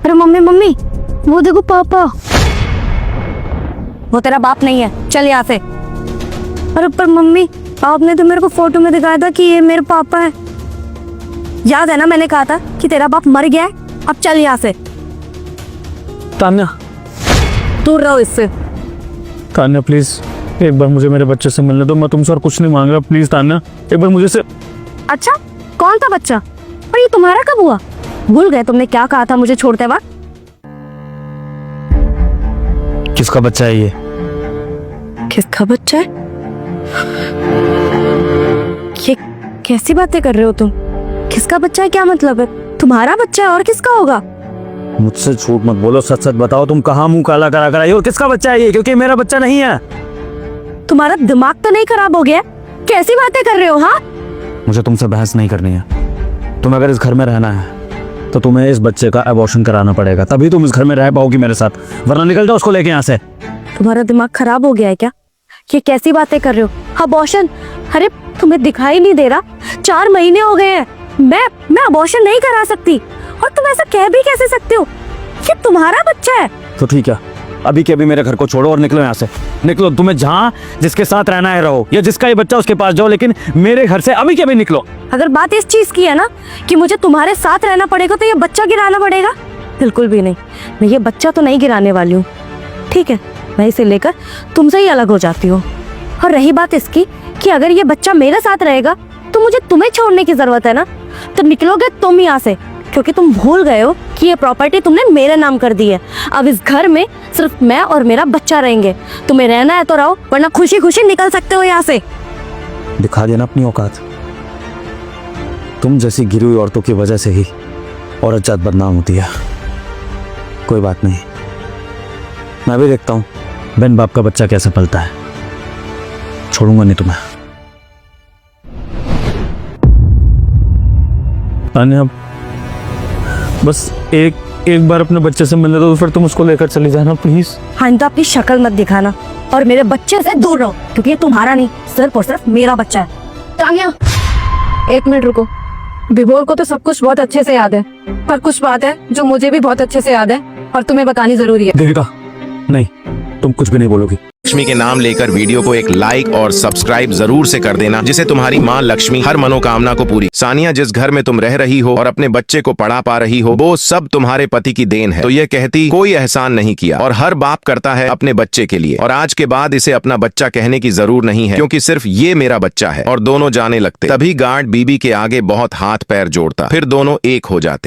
अरे mummy mummy, वो देखो पापा। वो तेरा बाप नहीं है, चल यहाँ से। अरे पर मम्मी, आपने तो मेरे को फोटो में दिखाया था कि ये मेरे पापा है। याद है ना, मैंने कहा था कि तेरा बाप मर गया है। अब चल यहाँ से। तान्या, दूर रहो इससे। तान्या प्लीज एक बार मुझे मेरे बच्चे से मिलने दो। मैं तुमसे और कुछ नहीं मांग रहा, प्लीज तान्या एक बार मुझे से। अच्छा, कौन था बच्चा? और ये तुम्हारा कब हुआ? भूल गए तुमने क्या कहा था मुझे छोड़ते वक्त? किसका बच्चा है ये? किसका बच्चा है? ये कैसी बातें कर रहे हो तुम? किसका बच्चा है क्या मतलब है? तुम्हारा बच्चा है और किसका होगा? मुझसे झूठ मत बोलो, सच सच बताओ, तुम कहाँ मुंह काला करा कर आई हो? किसका बच्चा है ये? क्योंकि मेरा बच्चा नहीं है। तुम्हारा दिमाग तो नहीं खराब हो गया? कैसी बातें कर रहे हो? हाँ, मुझे तुमसे बहस नहीं करनी है। तुम्हें अगर इस घर में रहना है तो तुम्हें इस बच्चे का अबॉर्शन कराना पड़ेगा, तभी तुम इस घर में रह पाओगी मेरे साथ, वरना निकल जाओ उसको लेके यहाँ से। तुम्हारा दिमाग खराब हो गया है क्या? ये कैसी बातें कर रहे हो? अबॉर्शन? अरे तुम्हें दिखाई नहीं दे रहा? 4 महीने हो गए हैं। मैं अबॉर्शन नहीं करा सकती। और तुम ऐसा कह भी कैसे सकते हो? ये तुम्हारा बच्चा है। तो ठीक है, अभी के अभी मेरे घर को छोड़ो और निकलो यहाँ से। निकलो, तुम्हें जहाँ जिसके साथ रहना है रहो, या जिसका ये बच्चा उसके पास जाओ, लेकिन मेरे घर से अभी के अभी निकलो। अगर बात इस चीज की है ना कि मुझे तुम्हारे साथ रहना पड़ेगा तो ये बच्चा गिराना पड़ेगा? बिल्कुल भी नहीं, मैं ये बच्चा तो नहीं गिराने वाली हूँ। ठीक है, मैं इसे लेकर तुमसे ही अलग हो जाती हूँ। और रही बात इसकी कि अगर ये बच्चा मेरे साथ रहेगा तो मुझे तुम्हें छोड़ने की जरूरत है ना, तो निकलोगे तुम यहाँ से, क्योंकि तुम भूल गए हो कि ये प्रॉपर्टी तुमने मेरे नाम कर दी है। अब इस घर में सिर्फ मैं और मेरा बच्चा रहेंगे। तुम्हें रहना है तो रहो, वरना खुशी खुशी निकल सकते हो यहाँ से। दिखा देना अपनी औकात। तुम जैसी गिरी हुई औरतों की वजह से ही औरत जात बदनाम होती है। कोई बात नहीं, मैं भी देखता हूँ बहन बाप का बच्चा कैसे पलता है। छोड़ूंगा नहीं तुम्हें। तान्या, बस एक बार अपने बच्चे से मिलने दो, फिर तुम उसको लेकर चली जाना प्लीज। हाँ, तो अपनी शक्ल मत दिखाना और मेरे बच्चे से दूर रहो, क्योंकि ये तुम्हारा नहीं, सिर्फ और सिर्फ मेरा बच्चा है। तान्या, 1 मिनट रुको। विभोर को तो सब कुछ बहुत अच्छे से याद है, पर कुछ बात है जो मुझे भी बहुत अच्छे से याद है और तुम्हें बतानी जरूरी है। देविका, नहीं, तुम कुछ भी नहीं बोलोगी। लक्ष्मी के नाम लेकर वीडियो को एक लाइक और सब्सक्राइब जरूर से कर देना, जिसे तुम्हारी माँ लक्ष्मी हर मनोकामना को पूरी। सानिया, जिस घर में तुम रह रही हो और अपने बच्चे को पढ़ा पा रही हो, वो सब तुम्हारे पति की देन है। तो ये कहती कोई एहसान नहीं किया, और हर बाप करता है अपने बच्चे के लिए। और आज के बाद इसे अपना बच्चा कहने की जरूर नहीं है, क्योंकि सिर्फ ये मेरा बच्चा है। और दोनों जाने लगते, तभी गार्ड बीबी के आगे बहुत हाथ पैर जोड़ता, फिर दोनों एक हो जाते।